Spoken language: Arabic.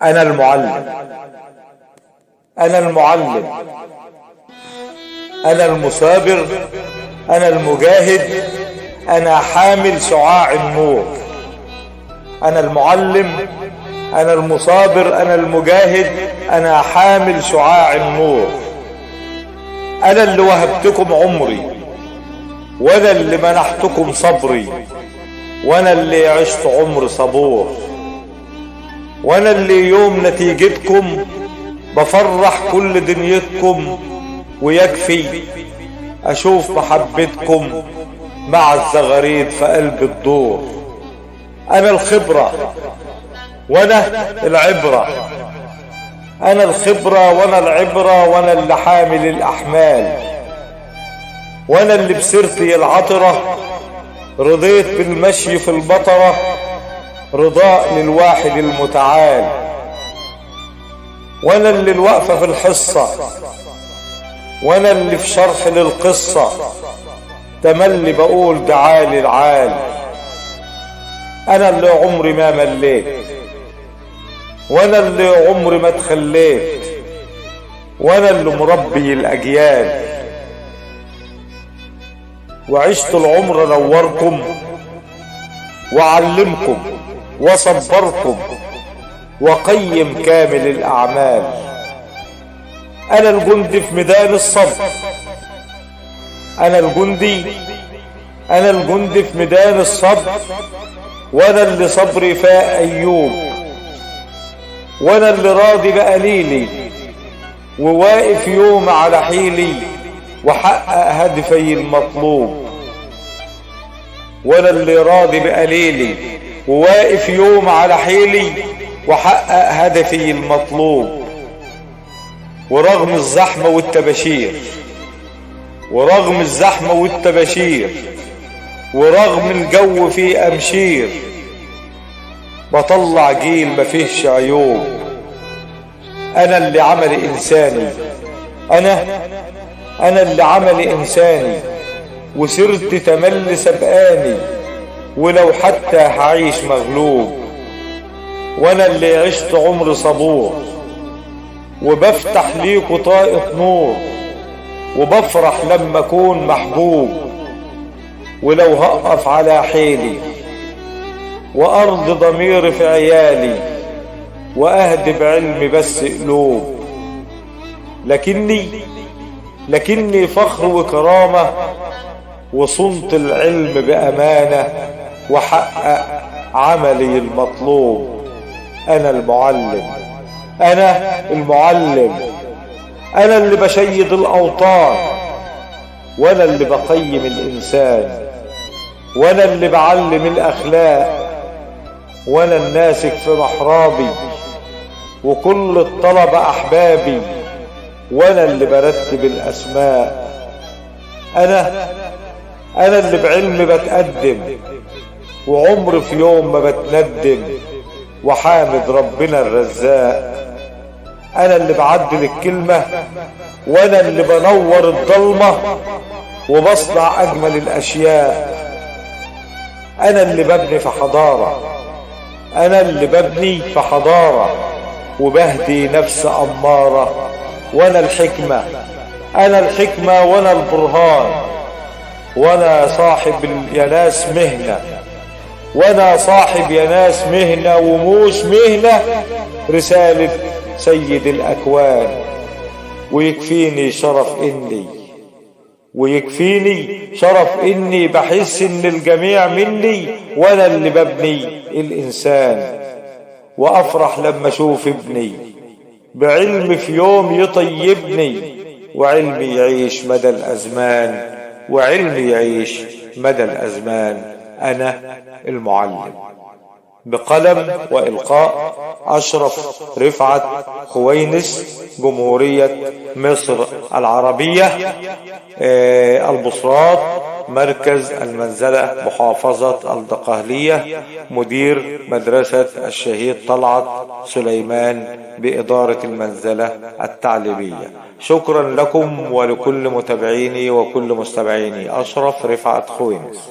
أنا المعلم، أنا المعلم، أنا المثابر، أنا المجاهد، أنا حامل شعاع النور. أنا المعلم، أنا المثابر، أنا المجاهد، أنا حامل شعاع النور. أنا اللي وهبتكم عمري، وأنا اللي منحتكم صبري، وأنا اللي عشت عمر صبور، وأنا اللي يوم نتيجتكم بفرح كل دنيتكم، ويكفي أشوف محبتكم مع الزغاريد في قلب الدور. أنا الخبرة وأنا العبرة، أنا الخبرة وأنا العبرة، وأنا اللي حامل الأحمال، وأنا اللي بسيرتي العطرة رضيت بالمشي في البطرة رضاء للواحد المتعال، وأنا اللي الوقفة في الحصة، وأنا اللي في شرح للقصة تملي بقول دعالي العال. أنا اللي عمري ما مليت، وأنا اللي عمري ما تخليت، وأنا اللي مربي الأجيال، وعشت العمر نوركم وعلمكم وصبركم وقيم كامل الأعمال. أنا الجندي في ميدان الصبر، أنا الجندي، أنا الجندي في ميدان الصبر، وأنا اللي صبري فاق أيوب، وأنا اللي راضي بقليلي وواقف يوم على حيلي وحقق هدفي المطلوب. وأنا اللي راضي بقليلي وواقف يوم على حيلي وحقق هدفي المطلوب. ورغم الزحمة والتباشير، ورغم الزحمة والتباشير، ورغم الجو فيه أمشير، بطلع جيل ما فيهش عيوب. أنا اللي عمل إنساني، أنا اللي عمل إنساني، وسرت تملي سبقاني، ولو حتى هعيش مغلوب. وأنا اللي عشت عمر صبور، وبفتح ليكوا طاقة نور، وبفرح لما أكون محبوب. ولو هقف على حيلي وأرض ضميري في عيالي، وأهدي بعلمي بس قلوب. لكني فخر وكرامة، وصنت العلم بأمانة، وحقق عملي المطلوب. أنا المعلم، أنا المعلم، أنا اللي بشيد الأوطان، وأنا اللي بقيم الإنسان، وأنا اللي بعلم الأخلاق، وأنا الناسك في محرابي، وكل الطلبة أحبابي، وأنا اللي برتب الأسماء. أنا اللي بعلمي بتقدم، وعمر في يوم ما بتندم، وحامد ربنا الرزاق. أنا اللي بعدل الكلمة، وأنا اللي بنور الضلمة، وبصنع أجمل الأشياء. أنا اللي ببني في حضارة، أنا اللي ببني في حضارة، وبهدي نفس أمارة. وأنا الحكمة، أنا الحكمة، وأنا البرهان، وأنا صاحب يا ناس مهنة، وأنا صاحب يا ناس مهنة، وموش مهنة رسالة سيد الأكوان. ويكفيني شرف إني بحس إن الجميع مني، وأنا اللي ببني الإنسان. وأفرح لما أشوف ابني بعلم في يوم يطيبني، وعلمي يعيش مدى الأزمان، وعلمي يعيش مدى الأزمان. أنا المعلم. بقلم وإلقاء أشرف رفعت خوينس، جمهورية مصر العربية، البصرات، مركز المنزلة، محافظة الدقهلية، مدير مدرسة الشهيد طلعت سليمان بإدارة المنزلة التعليمية. شكرا لكم ولكل متابعيني وكل مستمعيني. أشرف رفعت خوينس.